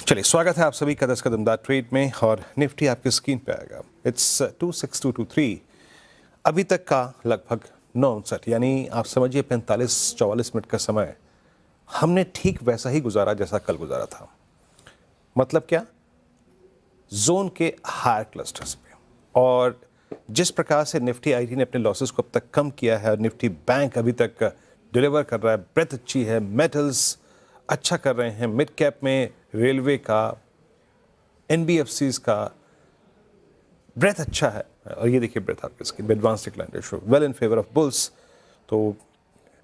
चलिए, स्वागत है आप सभी का 10 कदमदार ट्रेड में और निफ्टी आपकी स्क्रीन पे आएगा। इट्स 26223 अभी तक का लगभग 9:59, यानी आप समझिए 45-44 मिनट का समय हमने ठीक वैसा ही गुजारा जैसा कल गुजारा था। मतलब क्या, जोन के हायर क्लस्टर्स पे। और जिस प्रकार से निफ्टी आईटी ने अपने लॉसेस को अब तक कम किया है और निफ्टी बैंक अभी तक डिलीवर कर रहा है, ब्रेथ अच्छी है, मेटल्स अच्छा कर रहे हैं, मिड कैप में रेलवे का, एनबीएफसीज का ब्रेथ अच्छा है। और ये देखिए ब्रेथ आपके screen, advance decline ratio well in favour of bulls. तो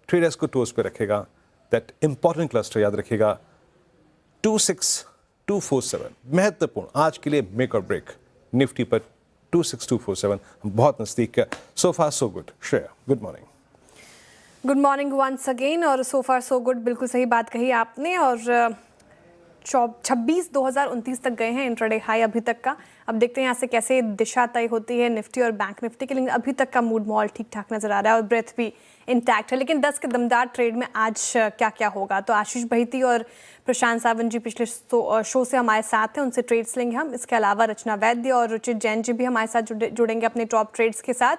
ट्रेडर्स को टोज पे रखेगा। दैट इंपॉर्टेंट क्लस्टर याद रखिएगा 26247 महत्वपूर्ण आज के लिए मेक और ब्रेक निफ्टी पर 26247 बहुत नजदीक है। So far so good. Shreya, good morning. Good morning once again. और सो फार सो गुड, बिल्कुल सही बात कही आपने। और 26/2029 तक गए हैं इंट्राडे हाई अभी तक का। अब देखते हैं यहाँ से कैसे दिशा तय होती है निफ्टी और बैंक निफ्टी के लिए। अभी तक का मूड मॉल ठीक ठाक नजर आ रहा है और ब्रेथ भी इंटैक्ट है। लेकिन 10 के दमदार ट्रेड में आज क्या क्या होगा, तो आशीष बहिती और प्रशांत सावंत जी पिछले शो से हमारे साथ हैं, उनसे ट्रेड्स लेंगे हम। इसके अलावा रचना वैद्य और रुचित जैन जी भी हमारे साथ जुड़ेंगे अपने टॉप ट्रेड्स के साथ।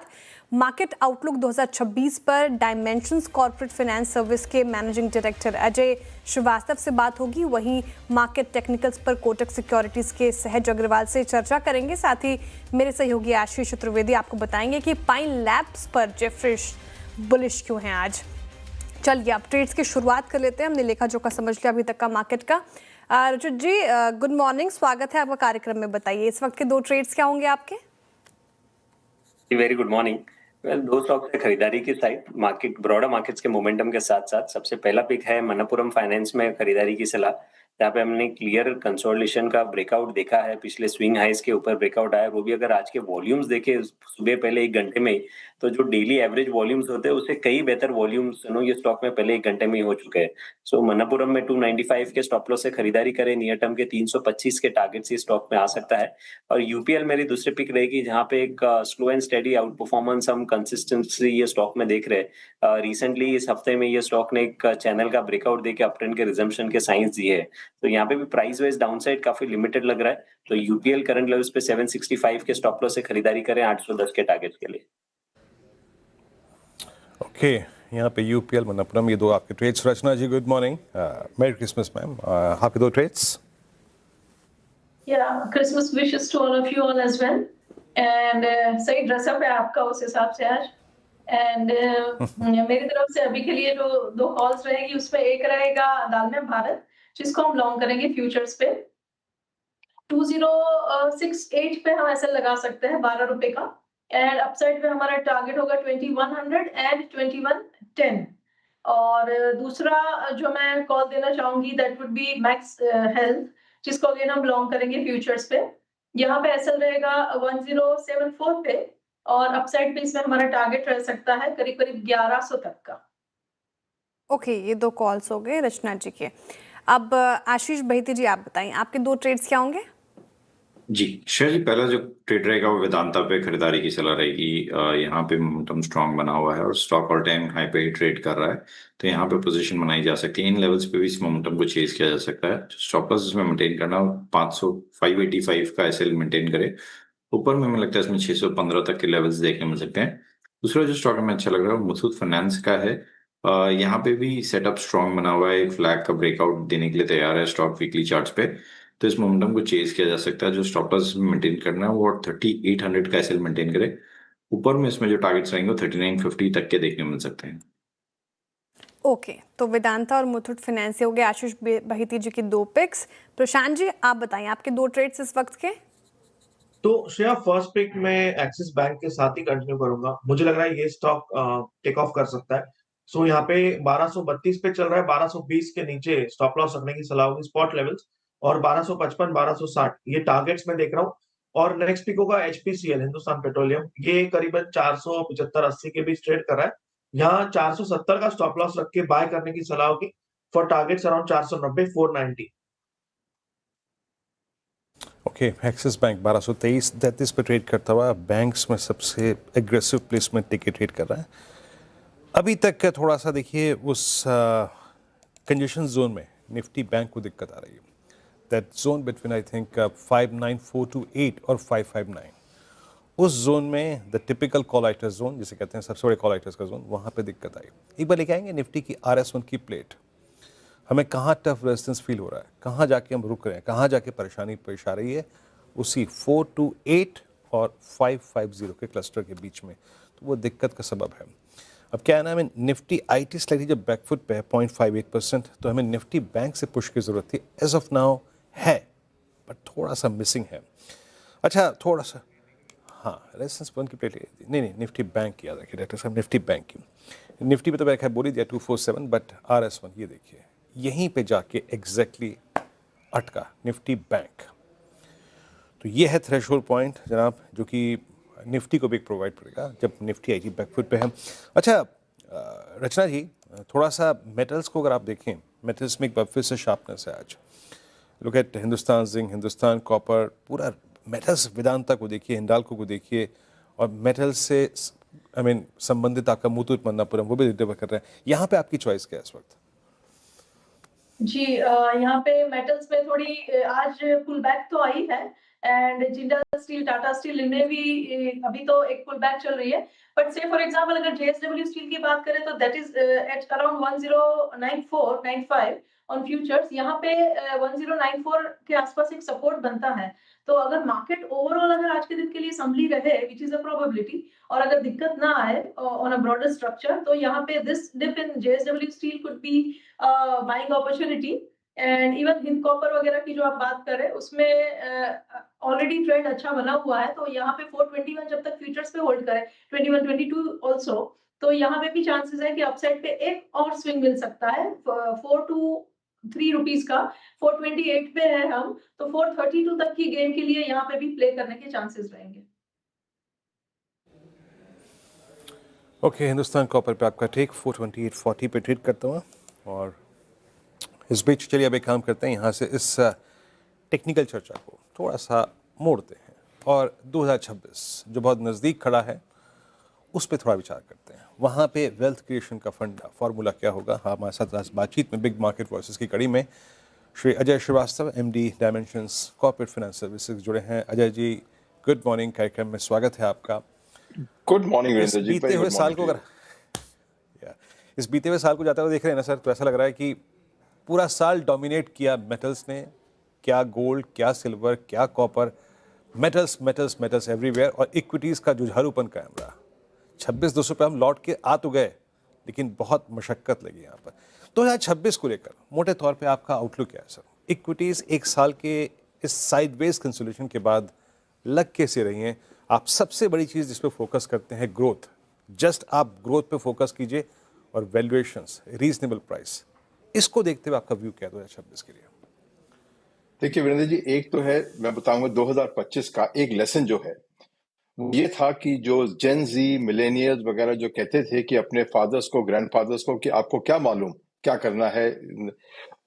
मार्केट आउटलुक 2026 पर डायमेंशंस कॉर्पोरेट फाइनेंस सर्विस के मैनेजिंग डायरेक्टर अजय श्रीवास्तव से बात होगी। वहीं मार्केट टेक्निकल्स पर कोटक सिक्योरिटीज के सहज अग्रवाल से चर्चा करेंगे। साथ ही मेरे सहयोगी आशीष चतुर्वेदी आपको बताएंगे कि पाइन लैब्स पर जेफरिश बुलिश क्यों हैं आज। चलिए अब ट्रेड्स की शुरुआत कर लेते हैं। हमने लेखा जोखा समझ लिया अभी तक का मार्केट का। रुचित जी, गुड मॉर्निंग, स्वागत है आपका कार्यक्रम में। बताइए इस वक्त के दो ट्रेड्स क्या होंगे आपके? Very good morning. दो स्टॉक है खरीदारी की साइड, मार्केट ब्रॉडर मार्केट्स के मोमेंटम के साथ साथ सबसे पहला पिक है मनप्पुरम फाइनेंस में खरीदारी की सलाह। यहाँ पे हमने क्लियर कंसोलिडेशन का ब्रेकआउट देखा है, पिछले स्विंग हाइस के ऊपर ब्रेकआउट आया, वो भी अगर आज के वॉल्यूम्स देखे सुबह पहले 1 घंटे में, तो जो डेली एवरेज वॉल्यूम्स होते हैं उससे कई बेहतर वॉल्यूम्स ये स्टॉक में पहले 1 घंटे में ही हो चुके हैं। सो मनप्पुरम में 295 के स्टॉप लॉस से खरीदारी करें, नियर टर्म के 325 के टारगेट से स्टॉक में आ सकता है। और यूपीएल मेरी दूसरी पिक रहेगी, जहाँ पे एक slow and steady out performance हम कंसिस्टेंसी ये स्टॉक में देख रहे हैं। रिसेंटली इस हफ्ते में ये स्टॉक ने एक चैनल का ब्रेकआउट देके अपट्रेंड के रिजम्पशन के साइंस दिए हैं। तो यहाँ पे भी प्राइस वाइज डाउनसाइड काफी लिमिटेड लग रहा है। तो यूपीएल करंट लेवल्स पे 765 के स्टॉप लॉस से खरीदारी करें 810 के टारगेट के लिए। ओके, यहाँ पे यूपीएल मनप्पुरम, ये दो आपके trades. Rachna ji, good morning, merry Christmas ma'am. आपके दो trades. Yeah, Christmas wishes to all of you all as well. And सही ड्रेसअप है आपका उस हिसाब से आज। एंड मेरी तरफ से अभी के लिए जो दो कॉल्स रहेगी, उसमें एक रहेगा दालमिया भारत, जिसको हम लॉन्ग करेंगे फ्यूचर्स पे 2068 पे हम ऐसे लगा सकते हैं 12 रुपए का। एंड अपसाइड पे हमारा टारगेट होगा 2100 एंड 2110। और दूसरा जो मैं कॉल देना चाहूंगी that would be max health, जिसको अगेन हम लॉन्ग करेंगे फ्यूचर्स पे। यहाँ पे एसएल रहेगा 1074 पे और अपसाइड पे इसमें हमारा टारगेट रह सकता है करीब करीब 1100 तक का। ओके, ये दो कॉल्स हो गए रचना जी के। अब आशीष बहिती जी, आप बताएं आपके दो ट्रेड्स क्या होंगे? जी श्रेया जी, पहला जो ट्रेड रहेगा वो वेदांता पे खरीदारी की सलाह रहेगी। यहाँ पे मोमेंटम स्ट्रांग बना हुआ है और स्टॉक ऑल टाइम हाई पे ही ट्रेड कर रहा है, तो यहाँ पे पोजीशन बनाई जा सकती है। इन लेवल्स पे भी इस मोमेंटम को चेज किया जा सकता है। स्टॉप लॉस इसमें मेंटेन करना, 585 का एसएल मेंटेन करे। ऊपर में हमें लगता है इसमें 615 तक के लेवल्स देखने मिल सकते हैं। दूसरा जो स्टॉक हमें अच्छा लग रहा है वो मुथूट फाइनेंस का है। यहाँ पे भी सेटअप स्ट्रांग बना हुआ है, एक फ्लैग का ब्रेकआउट देने के लिए तैयार है स्टॉक वीकली चार्ट्स पे, तो इस मोमेंटम को चेज किया जा सकता है। जो स्टॉप लॉस मेंटेन करना है वो 3800 का एसएल मेंटेन करे। ऊपर में इसमें जो टारगेट्स रहेंगे वो 3950 तक के देखने मिल सकते हैं। ओके, तो वेदांता और मुथूट फाइनेंस हो गए आशीष बहिती जी की दो पिक्स। प्रशांत जी, आप बताएं आपके दो ट्रेड्स इस वक्त के। तो श्रेया, फर्स्ट पिक में एक्सिस बैंक के साथ ही कंटिन्यू करूंगा। मुझे लग रहा है ये स्टॉक टेक ऑफ कर सकता है। सो यहाँ पे 1232 पे चल रहा है, 1220 के नीचे स्टॉप लॉस रखने की सलाह होगी स्पॉट लेवल्स, और 1255 1260 ये टारगेट्स में देख रहा हूँ। और नेक्स्ट पिक होगा एचपीसीएल, हिंदुस्तान पेट्रोलियम। ये करीबन 475-80 के बीच ट्रेड कर रहा है। यहाँ 470 का स्टॉप लॉस रख के बाय करने की सलाह होगी for targets around 490 490। Okay, axis bank 1223-33 पे ट्रेड करता हुआ बैंक्स में सबसे एग्रेसिव प्लेसमेंट टिके ट्रेड कर रहा है अभी तक। थोड़ा सा देखिए उस कंजेशन जोन में निफ्टी बैंक को दिक्कत आ रही है। That zone between I think 59428 और 559, उस जोन में द टिपिकल कॉलाइटर्स जोन जिसे कहते हैं सबसे बड़े कॉलाइटर्स का जोन, वहाँ पे दिक्कत आई। एक बार लेके आएंगे निफ्टी की RS1 की प्लेट, हमें कहाँ टफ रेजिस्टेंस फील हो रहा है, कहाँ जाके हम रुक रहे हैं, कहाँ जाके परेशानी पेश आ रही है, उसी 428 और 550 के क्लस्टर के बीच में, तो वो दिक्कत का सबब है। अब क्या है ना, हमें निफ्टी IT स्लाइडली जब बैकफुट पे है 0.58%, तो हमें निफ्टी बैंक से पुश की ज़रूरत थी, एज ऑफ नाउ है, बट थोड़ा सा मिसिंग है। अच्छा थोड़ा सा, हाँ रेजिस्टेंस पॉइंट की प्लेट नहीं, निफ्टी बैंक की याद रखिए डॉक्टर साहब, निफ्टी बैंक की। निफ्टी पे तो मैंने खैर बोल ही दिया 247, बट RS1 ये देखिए यहीं पे जाके एग्जैक्टली अटका निफ्टी बैंक। तो ये है थ्रेशोल्ड पॉइंट जनाब, जो कि निफ्टी को भी प्रोवाइड करेगा जब निफ्टी IT बैकफुट पे है। अच्छा रचना जी, थोड़ा सा मेटल्स को अगर आप देखें, मेटल्स में एक बार फिर से शार्पनेस है आज। Look at Hindustan zinc, Hindustan copper, पूरा मेटल्स, वेदांता को देखिए, हिंडाल्को को देखिए, और मेटल्स से संबंधित आपका मुथूट मन्नापुरम वो भी डिलीवर कर रहे हैं। यहाँ पे आपकी चॉइस क्या है इस वक्त? जी यहाँ पे मेटल्स में थोड़ी आज पुल बैक तो आई है, and Jindal steel, Tata steel, इनमें भी अभी तो एक पुल बैक चल रही है। बट से फॉर एग्जांपल अगर JSW स्टील की बात करें तो that is at around 109495 on futures. यहाँ पे 1094 के आसपास एक सपोर्ट बनता है। तो अगर मार्केट ओवरऑल अगर आज के दिन के लिए संभली रहे, विच इज अ प्रोबेबिलिटी, और अगर दिक्कत ना आए ऑन अ ब्रॉडर स्ट्रक्चर, तो यहाँ पे this dip in JSW steel could be buying opportunity. And even Hind copper वगैरह की जो आप बात कर रहे हैं उसमें ऑलरेडी ट्रेंड अच्छा बना हुआ है। तो यहाँ पे 421 जब तक फ्यूचर्स पे होल्ड करें, 21-22 ऑल्सो, तो यहाँ पे भी चांसेस है कि अपसाइड पे एक और स्विंग मिल सकता है 4 to 3 रुपीज का। 428 पे है हम, तो 432 तक की गेम के लिए यहाँ पे भी प्ले करने के चांसेस रहेंगे। ओके, हिंदुस्तान कॉपर पे आपका टेक 428.40 पे ट्रेड करता हूँ। और इस बीच चलिए अब एक काम करते हैं, यहाँ से इस टेक्निकल चर्चा को थोड़ा सा मोड़ते हैं और 2026 जो बहुत नज़दीक खड़ा है उस पर थोड़ा विचार करते हैं। वहाँ पे वेल्थ क्रिएशन का फार्मूला क्या होगा। हाँ, हमारे साथ आज बातचीत में बिग मार्केट वॉइसेस की कड़ी में Shri Ajay Srivastava, MD dimensions corporate finance services जुड़े हैं। अजय जी, गुड मॉर्निंग, कार्यक्रम में स्वागत है आपका। गुड मॉर्निंग इस बीते हुए साल को अगर इस बीते हुए साल को जाते हुए देख रहे हैं ना सर, तो ऐसा लग रहा है कि पूरा साल डोमिनेट किया मेटल्स ने। क्या गोल्ड, क्या सिल्वर, क्या copper, metals metals metals everywhere, और इक्विटीज़ का जुझारूपन कायम रहा। 26,200 पे हम लौट के आ तो गए, लेकिन बहुत मशक्क़त लगी यहाँ पर। 2026 को लेकर मोटे तौर पे आपका आउटलुक क्या है सर? इक्विटीज़ एक साल के इस साइडवेज कंसोलिडेशन के बाद लग कैसे रही हैं? आप सबसे बड़ी चीज़ जिस पे फोकस करते हैं ग्रोथ, जस्ट आप ग्रोथ पे फोकस कीजिए, और वैल्यूएशंस, रीजनेबल प्राइस, इसको देखते हुए आपका व्यू क्या है 2026 के लिए? देखिए वीरेंद्र जी, एक तो है, मैं बताऊंगा 2025 का एक लेसन जो है वो ये था कि जो जेन जी, मिलेनियल्स वगैरह जो कहते थे कि अपने फादर्स को, ग्रैंडफादर्स को कि आपको क्या मालूम क्या करना है,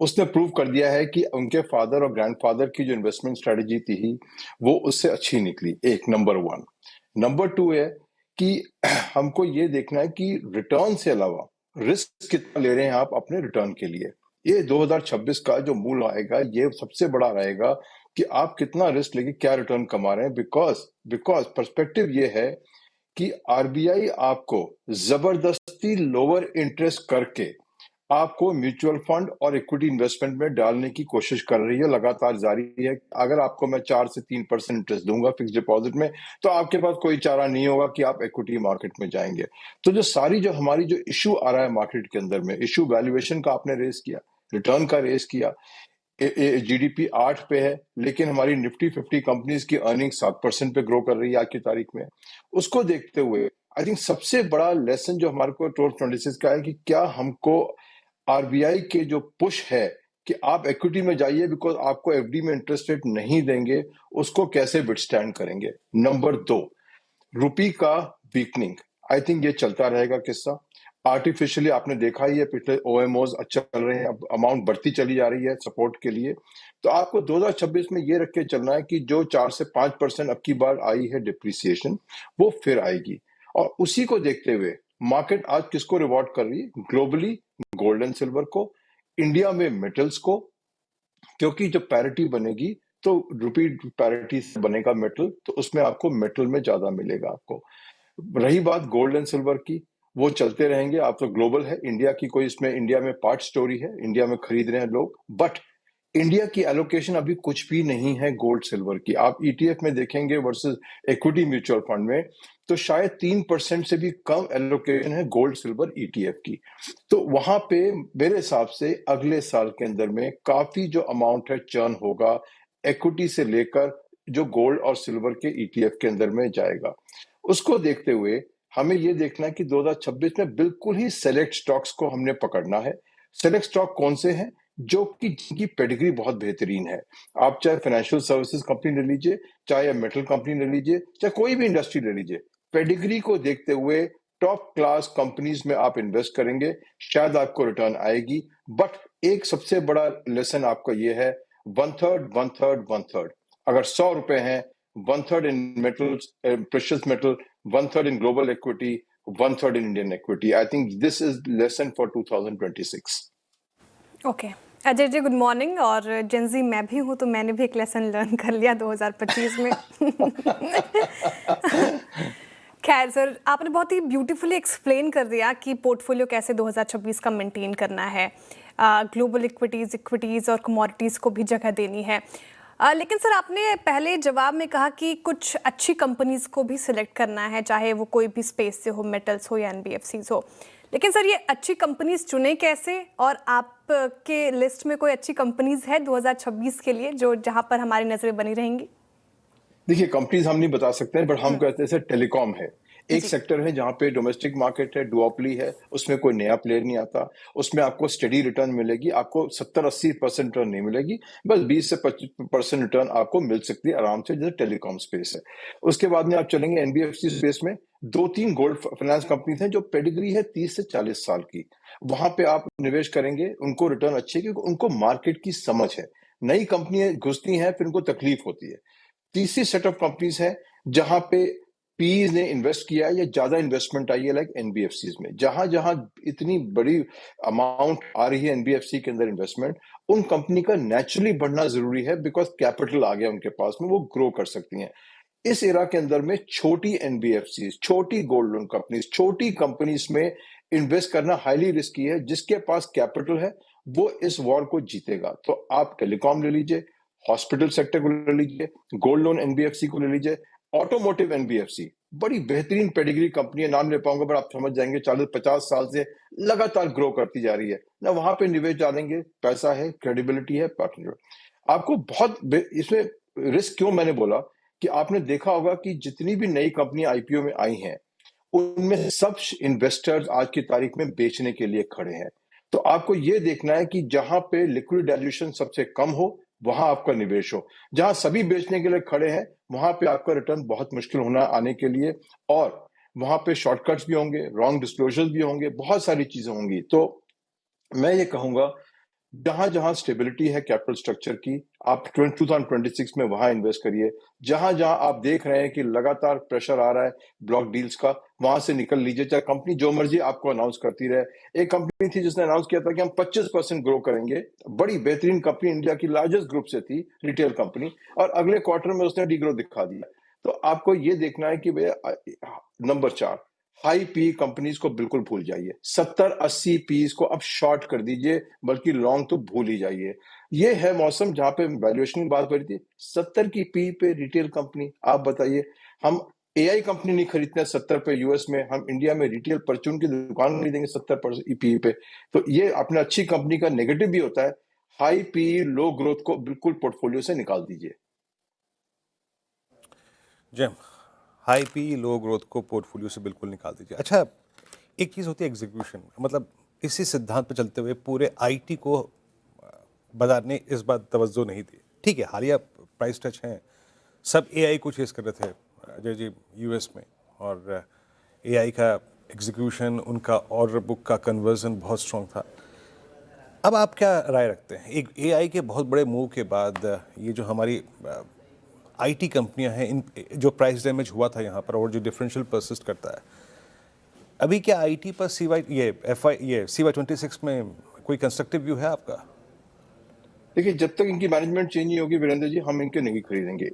उसने प्रूव कर दिया है कि उनके फादर और ग्रैंडफादर की जो इन्वेस्टमेंट स्ट्रेटजी थी वो उससे अच्छी निकली। एक नंबर 1। नंबर 2 है कि हमको ये देखना है कि रिटर्न से अलावा रिस्क कितना ले रहे हैं आप अपने रिटर्न के लिए। ये 2026 का जो मूल आएगा ये सबसे बड़ा रहेगा कि आप कितना रिस्क लेके क्या रिटर्न कमा रहे हैं। बिकॉज पर्सपेक्टिव ये है कि RBI आपको जबरदस्ती लोअर इंटरेस्ट करके आपको म्यूचुअल फंड और इक्विटी इन्वेस्टमेंट में डालने की कोशिश कर रही है, लगातार जारी है। अगर आपको मैं 4 से 3% इंटरेस्ट दूंगा फिक्स डिपॉजिट में, तो आपके पास कोई चारा नहीं होगा कि आप इक्विटी मार्केट में जाएंगे। तो जो हमारी जो इशू आ रहा है मार्केट के अंदर में, इशू वैल्यूएशन का आपने रेस किया, रिटर्न का रेस किया। GDP 8 पे है, लेकिन हमारी निफ्टी 50 कंपनीज की अर्निंग 7% पे ग्रो कर रही है आज की तारीख में। उसको देखते हुए आई थिंक सबसे बड़ा लेसन जो हमारे को 2026 का है कि क्या हमको RBI के जो पुश है कि आप इक्विटी में जाइए बिकॉज आपको FD में इंटरेस्ट रेट नहीं देंगे, उसको कैसे विथस्टैंड करेंगे। नंबर 2, रुपी का वीकनिंग, आई थिंक ये चलता रहेगा किस्सा। आर्टिफिशियली आपने देखा ही है, पिछले OMOs अच्छा चल रहे हैं, अब अमाउंट बढ़ती चली जा रही है सपोर्ट के लिए। तो आपको 2026 में ये रख के चलना है कि जो 4 से 5% अब की बार आई है डिप्रिसिएशन, वो फिर आएगी। और उसी को देखते हुए मार्केट आज किसको रिवॉर्ड कर रही है? ग्लोबली गोल्ड एंड सिल्वर को, इंडिया में मेटल्स को, क्योंकि जब पैरिटी बनेगी तो रुपी पैरिटी से बनेगा मेटल, तो उसमें आपको मेटल में ज्यादा मिलेगा आपको। रही बात गोल्ड एंड सिल्वर की, वो चलते रहेंगे। आप तो ग्लोबल है, इंडिया की कोई इसमें इंडिया में पार्ट स्टोरी है, इंडिया में खरीद रहे हैं लोग, बट इंडिया की एलोकेशन अभी कुछ भी नहीं है गोल्ड सिल्वर की। आप ईटीएफ में देखेंगे वर्सेस इक्विटी म्यूचुअल फंड में, तो शायद 3% से भी कम एलोकेशन है गोल्ड सिल्वर ईटीएफ की। तो वहां पे मेरे हिसाब से अगले साल के अंदर में काफी जो अमाउंट है चर्न होगा इक्विटी से लेकर जो गोल्ड और सिल्वर के ईटीएफ के अंदर में जाएगा। उसको देखते हुए हमें ये देखना है कि 2026 में बिल्कुल ही सेलेक्ट स्टॉक्स को हमने पकड़ना है। सेलेक्ट स्टॉक कौन से हैं? जो कि जिनकी पेडिग्री बहुत बेहतरीन है। आप चाहे फाइनेंशियल सर्विसेज कंपनी ले लीजिए, चाहे मेटल कंपनी ले लीजिए, चाहे कोई भी इंडस्ट्री ले लीजिए, पेडिग्री को देखते हुए टॉप क्लास कंपनीज में आप इन्वेस्ट करेंगे, शायद आपको रिटर्न आएगी। बट एक सबसे बड़ा लेसन आपका ये है, 1/3 1/3 1/3। अगर 100 रुपए हैं, 1/3 in metals, precious metal, 1/3 in global equity, 1/3 in Indian equity. I think this is lesson for 2026। Okay Ajay ji, good morning. और जेंजी मैं भी हूँ, तो मैंने भी एक लेसन लर्न कर लिया 2025 में। खैर सर, आपने बहुत ही ब्यूटीफुली एक्सप्लेन कर दिया कि पोर्टफोलियो कैसे 2026 का मेंटेन करना है, ग्लोबल इक्विटीज़ और कमोडिटीज़ को भी जगह देनी है। लेकिन सर, आपने पहले जवाब में कहा कि कुछ अच्छी कंपनीज़ को भी सिलेक्ट करना है, चाहे वो कोई भी स्पेस से हो, मेटल्स हो या एनबीएफसीज हो। लेकिन सर, ये अच्छी कंपनीज चुने कैसे? और आपके लिस्ट में कोई अच्छी कंपनीज है 2026 के लिए जो जहां पर हमारी नजरें बनी रहेंगी? देखिए, कंपनीज हम नहीं बता सकते हैं, बट हम कहते हैं टेलीकॉम है। एक सेक्टर है जहां पे डोमेस्टिक मार्केट है, डुओपली है, उसमें कोई नया प्लेयर नहीं आता, उसमें आपको स्टडी रिटर्न मिलेगी। आपको 70-80% रिटर्न नहीं मिलेगी, बस 20 से 25% रिटर्न आपको मिल सकती है आराम से, जैसे टेलीकॉम स्पेस है। उसके बाद में आप चलेंगे एनबीएफसी स्पेस में, 2-3 गोल्ड फाइनेंस कंपनीज हैं जो पेडिग्री है 30 से 40 साल की। वहां पे आप निवेश करेंगे, उनको रिटर्न अच्छे है क्योंकि उनको मार्केट की समझ है। नई कंपनियां घुसती हैं, फिर उनको तकलीफ होती है। तीसरी सेट ऑफ कंपनीज है जहां पे पीज ने इन्वेस्ट किया है या ज्यादा इन्वेस्टमेंट आई है, लाइक एनबीएफसीज में। जहां जहां इतनी बड़ी अमाउंट आ रही है एनबीएफसी के अंदर इन्वेस्टमेंट, उन कंपनी का नेचुरली बढ़ना जरूरी है, बिकॉज कैपिटल आ गया उनके पास में, वो ग्रो कर सकती हैं। इस एरा के अंदर में छोटी एनबीएफसी, छोटी गोल्ड लोन कंपनीज, छोटी कंपनीज में इन्वेस्ट करना हाईली रिस्की है। जिसके पास कैपिटल है वो इस वॉर को जीतेगा। तो आप टेलीकॉम ले लीजिए, हॉस्पिटल सेक्टर को ले लीजिए, गोल्ड लोन एनबीएफसी को ले लीजिए, ऑटोमोटिव एनबीएफसी बड़ी बेहतरीन पेडिग्री कंपनी है, नाम ले पाऊंगा पर आप समझ जाएंगे, 40-50 साल से लगातार ग्रो करती जा रही है ना। वहां पे निवेश डालेंगे, पैसा है, क्रेडिबिलिटी है, पार्टनर। आपको बहुत इसमें रिस्क क्यों मैंने बोला कि आपने देखा होगा कि जितनी भी नई कंपनी आईपीओ में आई हैं, उनमें सब इन्वेस्टर्स आज की तारीख में बेचने के लिए खड़े हैं। तो आपको ये देखना है कि जहां पे लिक्विड वैल्यूएशन सबसे कम हो, वहां आपका निवेश हो। जहां सभी बेचने के लिए खड़े हैं, वहां पे आपका रिटर्न बहुत मुश्किल होना आने के लिए, और वहां पे शॉर्टकट्स भी होंगे, रॉन्ग डिस्क्लोजर्स भी होंगे, बहुत सारी चीजें होंगी। तो मैं ये कहूंगा, जहां जहां स्टेबिलिटी है कैपिटल स्ट्रक्चर की, आप 2026 में वहां इन्वेस्ट करिए। जहां जहां आप देख रहे हैं कि लगातार प्रेशर आ रहा है ब्लॉक डील्स का, वहां से निकल लीजिए। चाहे कंपनी जो मर्जी आपको अनाउंस करती रहे। एक कंपनी थी जिसने अनाउंस किया था कि हम 25% ग्रो करेंगे, बड़ी बेहतरीन कंपनी, इंडिया की लार्जेस्ट ग्रुप से थी, रिटेल कंपनी, और अगले क्वार्टर में उसने डीग्रो दिखा दिया। तो आपको ये देखना है कि भैया, नंबर 4, हाई पी कंपनीज को बिल्कुल भूल जाइए। 70-80 पीस को अब शॉर्ट कर दीजिए, बल्कि लॉन्ग तो भूल ही जाइए। ये है मौसम जहां पे वैल्यूएशन की बात हो रही थी, 70 की पी पे रिटेल कंपनी। आप बताइए, हम एआई कंपनी नहीं खरीदते हैं 70 पे यूएस में, हम इंडिया में रिटेल परचून की दुकान खरीदेंगे 70 पी पे। तो ये अपने अच्छी कंपनी का नेगेटिव भी होता है। हाई पी लो ग्रोथ को बिल्कुल पोर्टफोलियो से निकाल दीजिए। Jam, high P low growth को पोर्टफोलियो से बिल्कुल निकाल दीजिए। अच्छा, एक चीज़ होती है एग्जीक्यूशन, मतलब इसी सिद्धांत पर चलते हुए पूरे आईटी को बाजार ने इस बार तवज्जो नहीं दी। ठीक है, हालिया प्राइस टच हैं, सब एआई को चेस कर रहे थे अजय जी यूएस में, और एआई का एग्जीक्यूशन, उनका ऑर्डर बुक का कन्वर्जन बहुत स्ट्रॉन्ग था। अब आप क्या राय रखते हैं, एक एआई के बहुत बड़े मूव के बाद ये जो हमारी आईटी कंपनियां हैं, इन जो प्राइस डैमेज हुआ था यहाँ पर और जो डिफरेंशियल परसिस्ट करता है, अभी क्या आईटी पर CY 26 में कोई कंस्ट्रक्टिव व्यू है आपका? देखिए, जब तक इनकी मैनेजमेंट चेंज नहीं होगी वीरेंद्र जी, हम इनके नहीं खरीदेंगे।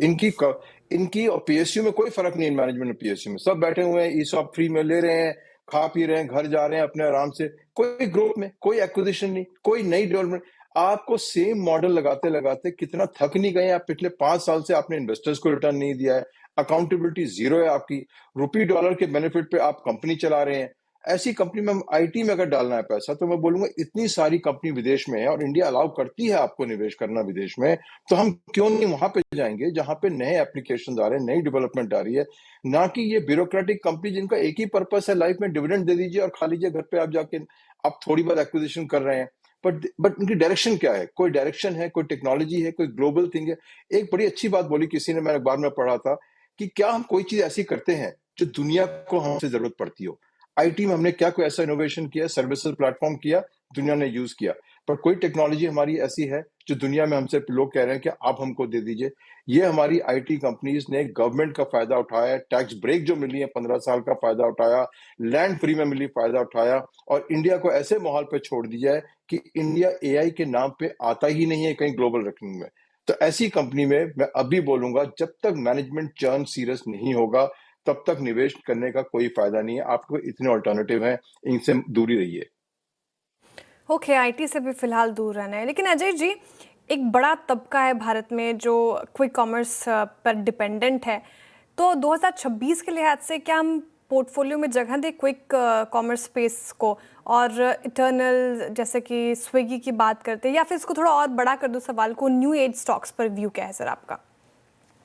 इनकी और पीएसयू में कोई फर्क नहीं है। मैनेजमेंट और पीएसयू में सब बैठे हुए हैं, ईसॉप फ्री में ले रहे हैं, खा पी रहे हैं, घर जा रहे हैं अपने आराम से। कोई ग्रोथ में कोई एक्विजिशन नहीं, कोई नई डेवलपमेंट। आपको सेम मॉडल लगाते लगाते कितना थक नहीं गए आप? पिछले 5 साल से आपने इन्वेस्टर्स को रिटर्न नहीं दिया है, अकाउंटेबिलिटी जीरो है आपकी, रुपी डॉलर के बेनिफिट पे आप कंपनी चला रहे हैं। ऐसी कंपनी में आईटी में अगर डालना है पैसा, तो मैं बोलूंगा इतनी सारी कंपनी विदेश में है और इंडिया अलाउ करती है आपको निवेश करना विदेश में, तो हम क्यों नहीं वहां पे जाएंगे जहां पे नए एप्लीकेशन आ रहे हैं, नई डेवलपमेंट आ रही है। ना कि ये ब्यूरोक्रेटिक कंपनी जिनका एक ही पर्पस है लाइफ में, डिविडेंड दे दीजिए और खा लीजिए घर पे आप जाके। आप थोड़ी बहुत एक्विजिशन कर रहे हैं, बट उनकी डायरेक्शन क्या है? कोई डायरेक्शन है, कोई टेक्नोलॉजी है, कोई ग्लोबल थिंग है? एक बड़ी अच्छी बात बोली किसी ने, मैंने अखबार में पढ़ा था, कि क्या हम कोई चीज ऐसी करते हैं जो दुनिया को हमसे जरूरत पड़ती हो। आईटी में हमने क्या कोई ऐसा इनोवेशन किया, सर्विसेज प्लेटफॉर्म किया, दुनिया ने यूज किया, पर कोई टेक्नोलॉजी हमारी ऐसी है जो दुनिया में हमसे लोग कह रहे हैं कि आप हमको दे दीजिए। ये हमारी आईटी कंपनीज ने गवर्नमेंट का फायदा उठाया, टैक्स ब्रेक जो मिली है 15 साल का फायदा उठाया, लैंड फ्री में मिली फायदा उठाया, और इंडिया को ऐसे माहौल पे छोड़ दिया है कि इंडिया एआई के नाम पे आता ही नहीं है कहीं ग्लोबल रैंकिंग में। तो ऐसी कंपनी में मैं अभी बोलूंगा, जब तक मैनेजमेंट चर्न सीरियस नहीं होगा तब तक निवेश करने का कोई फायदा नहीं है। आपको इतने ऑल्टरनेटिव हैं, इनसे दूरी रहिए। ओके, आईटी से भी फिलहाल दूर रहना है। लेकिन अजय जी, एक बड़ा तबका है भारत में जो क्विक कॉमर्स पर डिपेंडेंट है, तो 2026 के लिहाज से क्या हम पोर्टफोलियो में जगह दें क्विक कॉमर्स स्पेस को, और इटर्नल जैसे कि स्विगी की बात करते हैं, या फिर इसको थोड़ा और बड़ा कर दो सवाल को, न्यू एज स्टॉक्स पर व्यू क्या है सर आपका?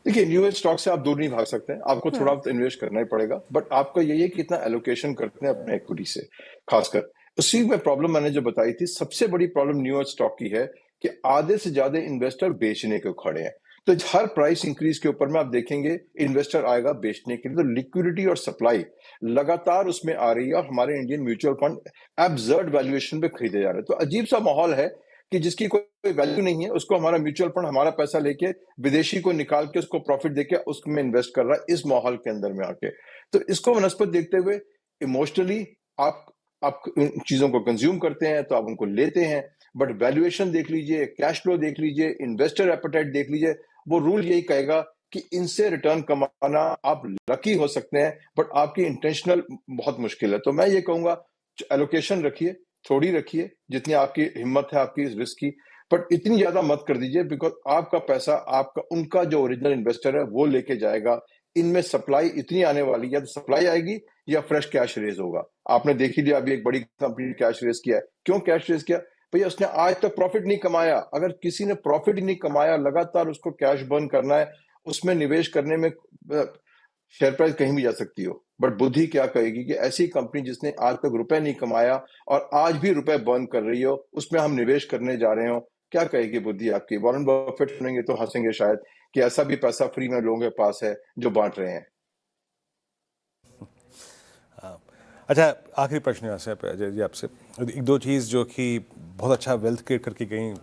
देखिए, न्यू एज स्टॉक से आप दूर नहीं भाग सकते हैं, आपको थोड़ा तो इन्वेस्ट करना ही पड़ेगा, बट आपका यही है कि कितना एलोकेशन करते हैं अपने इक्विटी से। खासकर उसी में प्रॉब्लम मैंने जो बताई थी, सबसे बड़ी प्रॉब्लम न्यू एज स्टॉक की है कि आधे से ज्यादा इन्वेस्टर बेचने को खड़े हैं। तो हर प्राइस इंक्रीज के ऊपर में आप देखेंगे इन्वेस्टर आएगा बेचने के लिए, तो लिक्विडिटी और सप्लाई लगातार उसमें आ रही है, और हमारे Indian mutual fund absurd valuation पे खरीदे जा रहे हैं। तो अजीब सा माहौल है कि जिसकी कोई वैल्यू नहीं है, उसको हमारा म्यूचुअल फंड हमारा पैसा लेके विदेशी को निकाल के उसको प्रॉफिट देके उसमें इन्वेस्ट कर रहा है, इस माहौल के अंदर में आके। तो इसको वनस्पत देखते हुए इमोशनली आप इन चीजों को कंज्यूम करते हैं तो आप उनको लेते हैं, बट वैल्यूएशन देख लीजिए, कैश फ्लो देख लीजिए, इन्वेस्टर एपेटाइट देख लीजिए, वो रूल यही कहेगा कि इनसे रिटर्न कमाना आप लकी हो सकते हैं, बट आपकी इंटेंशनल बहुत मुश्किल है। तो मैं ये कहूंगा, एलोकेशन रखिए, थोड़ी रखिए जितनी आपकी हिम्मत है आपकी इस रिस्क की, बट इतनी ज्यादा मत कर दीजिए, बिकॉज आपका पैसा आपका उनका जो ओरिजिनल इन्वेस्टर है वो लेके जाएगा। इनमें सप्लाई इतनी आने वाली है, या तो सप्लाई आएगी या फ्रेश कैश रेज होगा। आपने देख ही लिया, अभी एक बड़ी कंपनी ने कैश रेज किया है। क्यों कैश रेज किया? भैया उसने आज तक प्रॉफिट नहीं कमाया। अगर किसी ने प्रॉफिट ही नहीं कमाया, लगातार उसको कैश बर्न करना है, उसमें निवेश करने में शेयर प्राइस कहीं भी जा सकती हो, बट बुद्धि क्या कहेगी कि ऐसी कंपनी जिसने आज तक रुपए नहीं कमाया और आज भी रुपए बर्न कर रही हो, उसमें हम निवेश करने जा रहे हो, क्या कहेगी बुद्धि आपकी? वॉरेन बफेट सुनेंगे तो हंसेंगे शायद कि ऐसा भी पैसा फ्री में लोगों के पास है जो बांट रहे हैं। अच्छा, आखिरी प्रश्न यहाँ से अजय जी आपसे, एक दो चीज़ जो कि बहुत अच्छा वेल्थ क्रिएट करके गई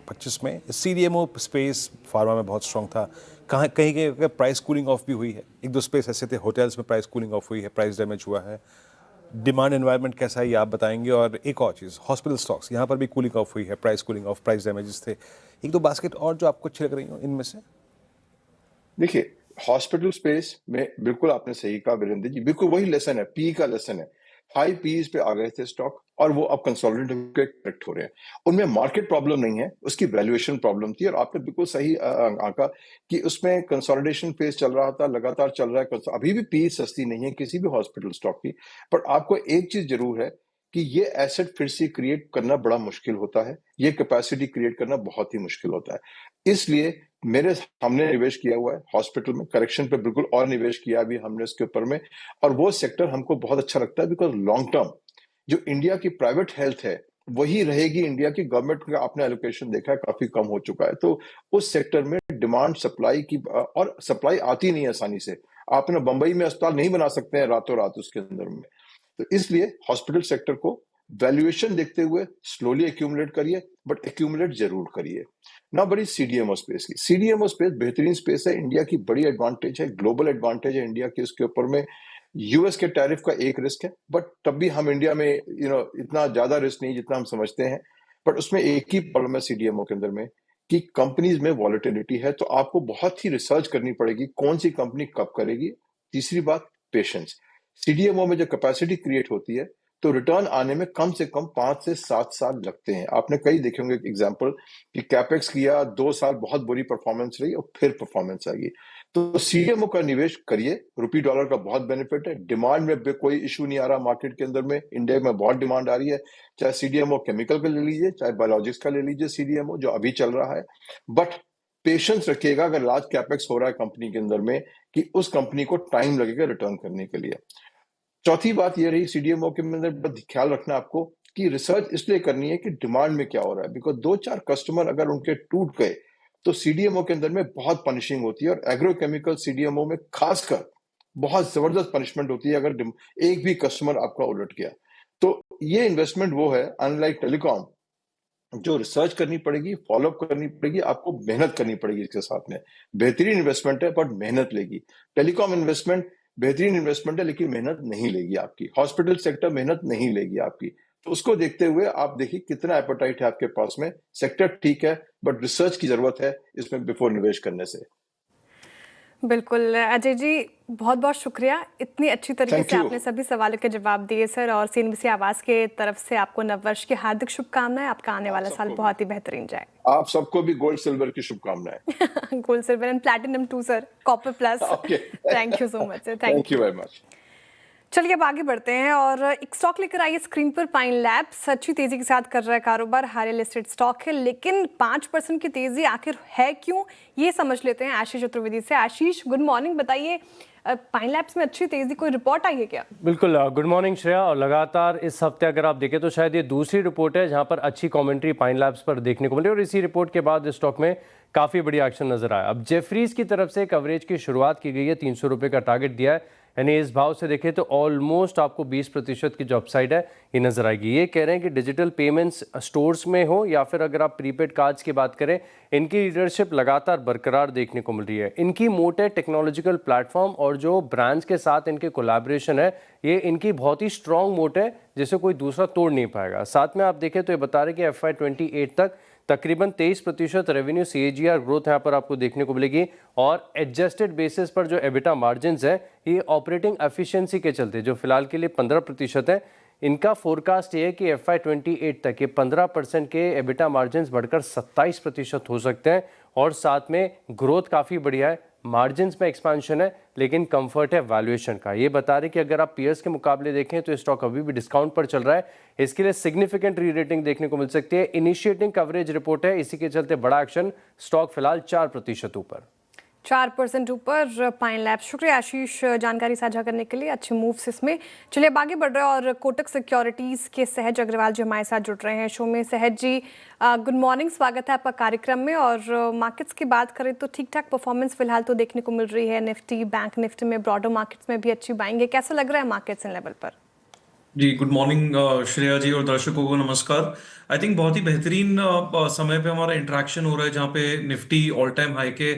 25 में, सीडीएमओ स्पेस फार्मा में बहुत स्ट्रॉन्ग था, कहीं कहीं प्राइस कूलिंग ऑफ भी हुई है, एक दो स्पेस ऐसे थे, होटल्स में प्राइस कूलिंग ऑफ हुई है, प्राइस डैमेज हुआ है, डिमांड एनवायरनमेंट कैसा है ये आप बताएंगे। और एक और चीज़, हॉस्पिटल स्टॉक्स, यहाँ पर भी कूलिंग ऑफ हुई है, price cooling of, price damages थे। एक दो बास्केट और जो आपको अच्छी लग रही हो इनमें से? देखिए, हॉस्पिटल स्पेस में बिल्कुल आपने सही कहा वीरेंद्र जी, बिल्कुल वही लेसन है, पी का लेसन है। हाई पीज पे आ गए थे स्टॉक और वो अब कंसोलिडेट होकर करेक्ट हो रहे हैं। उनमें मार्केट प्रॉब्लम नहीं है, उसकी वैल्यूएशन प्रॉब्लम थी, और आपने बिल्कुल सही आंका कि उसमें कंसोलिडेशन फेज चल रहा था, लगातार चल रहा है। अभी भी पी सस्ती नहीं है किसी भी हॉस्पिटल स्टॉक की, पर आपको एक चीज जरूर है कि ये एसेट फिर से क्रिएट करना बड़ा मुश्किल होता है, ये कैपेसिटी क्रिएट करना बहुत ही मुश्किल होता है। इसलिए हमने निवेश किया हुआ है हॉस्पिटल में, करेक्शन पे बिल्कुल और निवेश किया भी हमने उसके ऊपर में, और वो सेक्टर हमको बहुत अच्छा लगता है, बिकॉज लॉन्ग टर्म जो इंडिया की प्राइवेट हेल्थ है वही रहेगी। इंडिया की गवर्नमेंट का आपने एलोकेशन देखा है काफी कम हो चुका है, तो उस सेक्टर में डिमांड सप्लाई की, और सप्लाई आती नहीं है आसानी से। आपने बंबई में अस्पताल नहीं बना सकते हैं रातों रात उसके अंदर में। तो इसलिए हॉस्पिटल सेक्टर को वैल्यूएशन देखते हुए स्लोली एक्यूमुलेट करिए, बट एक्यूमुलेट जरूर करिए ना। बड़ी सीडीएमओ स्पेस की, सीडीएमओ स्पेस बेहतरीन स्पेस है, इंडिया की बड़ी एडवांटेज है, ग्लोबल एडवांटेज है इंडिया की। उसके ऊपर में यूएस के टैरिफ का एक रिस्क है, बट तब भी हम इंडिया में इतना ज्यादा रिस्क नहीं जितना हम समझते हैं। बट उसमें एक ही प्रॉब्लम है सीडीएमओ के अंदर में कि कंपनीज में वॉलेटिलिटी है, तो आपको बहुत ही रिसर्च करनी पड़ेगी कौन सी कंपनी कब करेगी। तीसरी बात, पेशेंस। सीडीएमओ में जो कैपेसिटी क्रिएट होती है, तो रिटर्न आने में कम से कम 5 से 7 साल लगते हैं। आपने कई देखे होंगे एग्जाम्पल कि कैपेक्स किया, 2 साल बहुत बुरी परफॉर्मेंस रही और फिर परफॉर्मेंस आएगी। तो सीडीएमओ का निवेश करिए, रुपी डॉलर का बहुत बेनिफिट है। डिमांड में भी कोई इशू नहीं आ रहा मार्केट के अंदर में, इंडिया में बहुत डिमांड आ रही है, चाहे सीडीएमओ केमिकल का ले लीजिए, चाहे बायोलॉजिक्स का ले लीजिए, सीडीएमओ जो अभी चल रहा है। बट पेशेंस रखिएगा अगर लार्ज कैपेक्स हो रहा है कंपनी के अंदर में, कि उस कंपनी को टाइम लगेगा रिटर्न करने के लिए। चौथी बात ये रही सीडीएमओ के अंदर ख्याल रखना आपको कि रिसर्च इसलिए करनी है कि डिमांड में क्या हो रहा है, बिकॉज 2-4 कस्टमर अगर उनके टूट गए तो सीडीएमओ के अंदर में बहुत पनिशिंग होती है, और एग्रोकेमिकल सीडीएमओ में खासकर बहुत जबरदस्त पनिशमेंट होती है अगर एक भी कस्टमर आपका उलट गया। तो ये इन्वेस्टमेंट वो है, अनलाइक टेलीकॉम, जो रिसर्च करनी पड़ेगी, फॉलोअप करनी पड़ेगी, आपको मेहनत करनी पड़ेगी इसके साथ में। बेहतरीन इन्वेस्टमेंट है बट मेहनत लेगी। टेलीकॉम इन्वेस्टमेंट बेहतरीन इन्वेस्टमेंट है लेकिन मेहनत नहीं लेगी आपकी। हॉस्पिटल सेक्टर मेहनत नहीं लेगी आपकी। तो उसको देखते हुए आप देखिए कितना एपेटाइट है आपके पास में। सेक्टर ठीक है बट रिसर्च की जरूरत है इसमें बिफोर निवेश करने से। बिल्कुल अजय जी, बहुत बहुत शुक्रिया, इतनी अच्छी तरीके Thank से you. आपने सभी सवालों के जवाब दिए सर। और सीएनबीसी आवाज के तरफ से आपको नववर्ष की हार्दिक शुभकामनाएं। आपका आने वाला साल बहुत ही बेहतरीन जाए। आप सबको भी गोल्ड सिल्वर की शुभकामनाएं। Gold silver and platinum to sir, copper plus. Okay. Thank you so much sir, thank you very much. चलिए अब आगे बढ़ते हैं और एक स्टॉक लेकर आइए स्क्रीन पर। पाइन लैब्स अच्छी तेजी के साथ कर रहा है कारोबार, हाईली लिस्टेड स्टॉक है, लेकिन 5% की तेजी आखिर है क्यों, ये समझ लेते हैं आशीष चतुर्वेदी से। आशीष, गुड मॉर्निंग, बताइए पाइन लैब्स में अच्छी तेजी, कोई रिपोर्ट आई है क्या? बिल्कुल, गुड मॉर्निंग श्रेया। और लगातार इस हफ्ते अगर आप देखें तो शायद ये दूसरी रिपोर्ट है जहां पर अच्छी कमेंट्री पाइन लैब्स पर देखने को मिली, और इसी रिपोर्ट के बाद स्टॉक में काफ़ी बड़ी एक्शन नजर आया। अब जेफरीज की तरफ से कवरेज की शुरुआत की गई है, 300 रुपये का टारगेट दिया है, यानी इस भाव से देखें तो ऑलमोस्ट आपको 20% की जो अपसाइड है ये नजर आएगी। ये कह रहे हैं कि डिजिटल पेमेंट्स स्टोर्स में हो या फिर अगर आप प्रीपेड कार्ड्स की बात करें, इनकी लीडरशिप लगातार बरकरार देखने को मिल रही है। इनकी मोट है टेक्नोलॉजिकल प्लेटफॉर्म और जो ब्रांड्स के साथ इनके कोलैबोरेशन है, ये इनकी बहुत ही स्ट्रॉन्ग मोट है जिसे कोई दूसरा तोड़ नहीं पाएगा। साथ में आप देखें तो ये बता रहे कि FY28 तक तकरीबन 23% रेवेन्यू CAGR ग्रोथ यहाँ पर आपको देखने को मिलेगी, और एडजस्टेड बेसिस पर जो एबिटा मार्जिन्स है ये ऑपरेटिंग एफिशिएंसी के चलते जो फिलहाल के लिए 15% है, इनका फोरकास्ट ये है कि FY28 तक ये 15% के एबिटा मार्जिन्स बढ़कर 27% हो सकते हैं, और साथ में ग्रोथ काफ़ी बढ़िया है, मार्जिन्स में एक्सपांशन है, लेकिन कंफर्ट है वैल्यूएशन का। ये बता रहे कि अगर आप पीयर्स के मुकाबले देखें तो स्टॉक अभी भी डिस्काउंट पर चल रहा है, इसके लिए सिग्निफिकेंट री रेटिंग देखने को मिल सकती है। इनिशिएटिंग कवरेज रिपोर्ट है, इसी के चलते बड़ा एक्शन, स्टॉक फिलहाल 4% ऊपर। 4% ऊपर पाइन लैब। शुक्रिया आशीष जानकारी साझा करने के लिए, अच्छे मूव्स इसमें। चलिए अब आगे बढ़ रहे हैं और कोटक सिक्योरिटीज के सहज अग्रवाल जी हमारे साथ जुड़ रहे हैं शो में। सहज जी, गुड मॉर्निंग, स्वागत है आपका कार्यक्रम में। और मार्केट्स की बात करें तो ठीक ठाक परफॉर्मेंस फिलहाल तो देखने को मिल रही है, निफ्टी, बैंक निफ्टी में, ब्रॉडर मार्केट्स में भी अच्छी बाइंग है। कैसा लग रहा है मार्केट्स इन लेवल पर? जी गुड मॉर्निंग श्रेया जी और दर्शकों को नमस्कार। आई थिंक बहुत ही बेहतरीन समय पे हमारा इंटरेक्शन हो रहा है, जहाँ पे निफ्टी ऑल टाइम हाई के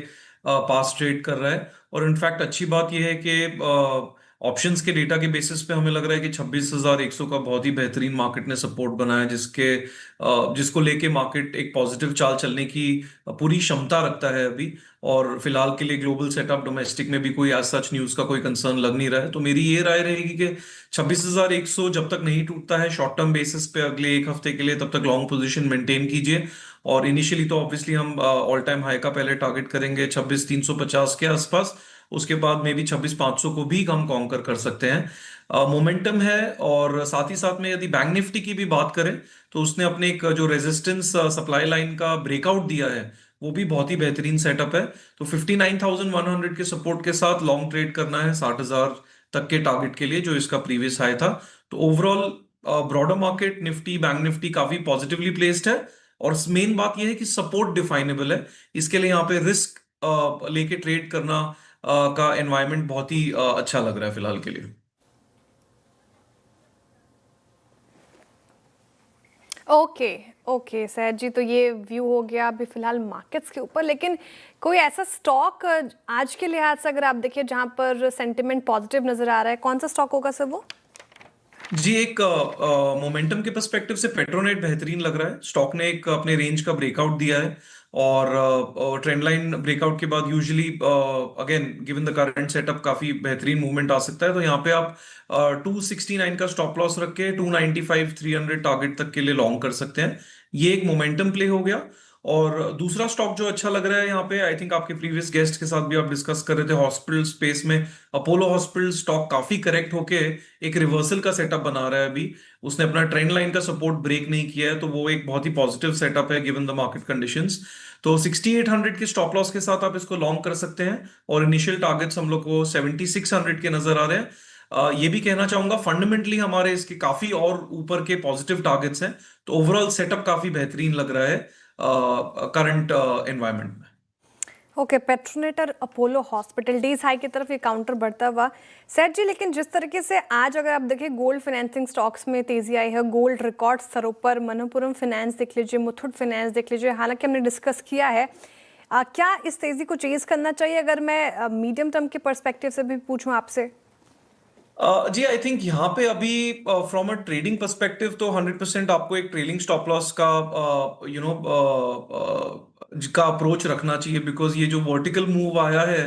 पास ट्रेड कर रहा है। और इनफैक्ट अच्छी बात यह है कि ऑप्शंस के डेटा के बेसिस पे हमें लग रहा है कि 26,100 का बहुत ही बेहतरीन मार्केट ने सपोर्ट बनाया, जिसको लेके मार्केट एक पॉजिटिव चाल चलने की पूरी क्षमता रखता है अभी। और फिलहाल के लिए ग्लोबल सेटअप, डोमेस्टिक में भी कोई एज सच न्यूज का कोई कंसर्न लग नहीं रहा है। तो मेरी ये राय रहेगी कि 26,100 जब तक नहीं टूटता है शॉर्ट टर्म बेसिस पे अगले एक हफ्ते के लिए, तब तक लॉन्ग पोजीशन मेंटेन कीजिए। और इनिशियली तो ऑब्वियसली हम ऑल टाइम हाई का पहले टारगेट करेंगे 26,350 के आसपास, उसके बाद में भी 26,500 को भी हम कॉन्कर कर सकते हैं। मोमेंटम है। और साथ ही साथ में यदि बैंक निफ्टी की भी बात करें तो उसने अपने एक जो रेजिस्टेंस सप्लाई लाइन का ब्रेकआउट दिया है वो भी बहुत ही बेहतरीन सेटअप है। तो 59,100 के सपोर्ट के साथ लॉन्ग ट्रेड करना है 60,000 तक के टारगेट के लिए, जो इसका प्रीवियस हाई था। तो overall broader market, Nifty, bank Nifty काफी पॉजिटिवली प्लेस्ड है। और मेन बात यह है कि सपोर्ट डिफाइनेबल है, इसके लिए यहाँ पे रिस्क लेके ट्रेड करना का एनवायरनमेंट बहुत ही अच्छा लग रहा है फिलहाल के लिए। ओके सहज जी, तो ये व्यू हो गया अभी फिलहाल मार्केट्स के ऊपर। लेकिन कोई ऐसा स्टॉक आज के लिहाज से अगर आप देखिए जहां पर सेंटिमेंट पॉजिटिव नजर आ रहा है, कौन सा स्टॉक होगा सर वो? जी, एक मोमेंटम के पर्सपेक्टिव से पेट्रोनेट बेहतरीन लग रहा है। स्टॉक ने एक अपने रेंज का ब्रेकआउट दिया है और ट्रेंड लाइन ब्रेकआउट के बाद usually again given the current setup काफी बेहतरीन मूवमेंट आ सकता है। तो यहाँ पे आप 269 का स्टॉप लॉस रख के 295 300 टारगेट तक के लिए लॉन्ग कर सकते हैं। ये एक मोमेंटम प्ले हो गया। और दूसरा स्टॉक जो अच्छा लग रहा है यहाँ पे, आई थिंक आपके प्रीवियस गेस्ट के साथ भी आप डिस्कस कर रहे थे, हॉस्पिटल स्पेस में अपोलो हॉस्पिटल स्टॉक काफी करेक्ट होके एक रिवर्सल का सेटअप बना रहा है अभी। उसने अपना ट्रेंड लाइन का सपोर्ट ब्रेक नहीं किया है, तो वो एक बहुत ही पॉजिटिव सेटअप है गिवन द मार्केट कंडीशंस। तो 6800 के स्टॉप लॉस के साथ आप इसको लॉन्ग कर सकते हैं और इनिशियल टारगेट्स हम लोग को 7600 के नजर आ रहे हैं। ये भी कहना चाहूंगा फंडामेंटली हमारे इसके काफी और ऊपर के पॉजिटिव टारगेट्स हैं। तो ओवरऑल सेटअप काफी बेहतरीन लग रहा है करंट एनवायरनमेंट में। ओके, पेट्रोनेट और अपोलो हॉस्पिटल डीज हाई की तरफ ये काउंटर बढ़ता हुआ सैद जी। लेकिन जिस तरीके से आज अगर आप देखें गोल्ड फाइनेंसिंग स्टॉक्स में तेजी आई है, गोल्ड रिकॉर्ड स्तरों पर, मनप्पुरम फाइनेंस देख लीजिए, मुथूट फाइनेंस देख लीजिए, हालांकि हमने डिस्कस किया है, क्या इस तेजी को चेज करना चाहिए? अगर मैं मीडियम टर्म के पर्सपेक्टिव से भी पूछूं आपसे। जी, आई थिंक यहाँ पे अभी फ्रॉम अ ट्रेडिंग पर्सपेक्टिव तो 100% आपको एक ट्रेलिंग स्टॉप लॉस का का अप्रोच रखना चाहिए, बिकॉज ये जो वर्टिकल मूव आया है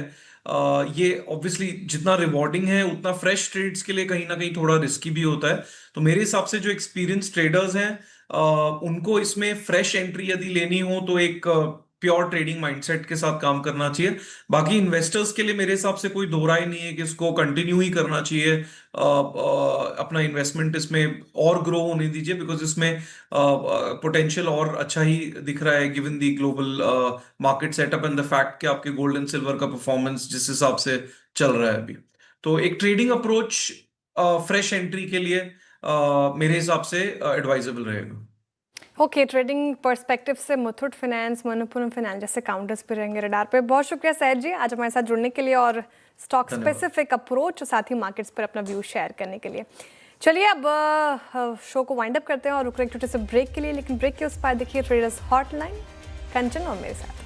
ये ऑब्वियसली जितना रिवॉर्डिंग है उतना फ्रेश ट्रेड्स के लिए कहीं ना कहीं थोड़ा रिस्की भी होता है। तो मेरे हिसाब से जो एक्सपीरियंस ट्रेडर्स हैं उनको इसमें फ्रेश एंट्री यदि लेनी हो तो एक प्योर ट्रेडिंग माइंडसेट के साथ काम करना चाहिए। बाकी इन्वेस्टर्स के लिए मेरे हिसाब से कोई दो राय नहीं है कि इसको कंटिन्यू ही करना चाहिए। अपना इन्वेस्टमेंट इसमें और ग्रो होने दीजिए, बिकॉज इसमें पोटेंशियल और अच्छा ही दिख रहा है given the global market setup and the fact कि आपके गोल्ड एंड सिल्वर का परफॉर्मेंस जिस हिसाब से चल रहा है अभी। तो एक ट्रेडिंग अप्रोच फ्रेश एंट्री के लिए मेरे हिसाब से एडवाइजेबल रहेगा। ओके, ट्रेडिंग पर्सपेक्टिव से मुथूट फाइनेंस, मनप्पुरम फाइनेंस जैसे काउंटर्स पे रहेंगे रडार पे। बहुत शुक्रिया सैद जी आज हमारे साथ जुड़ने के लिए और स्टॉक स्पेसिफिक अप्रोच और साथ ही मार्केट्स पर अपना व्यू शेयर करने के लिए। चलिए अब शो को वाइंड अप करते हैं और रुक रहे छोटे से ब्रेक के लिए, लेकिन ब्रेक के उस पार देखिए ट्रेडर्स हॉटलाइन। कंचन और मेरे साथ।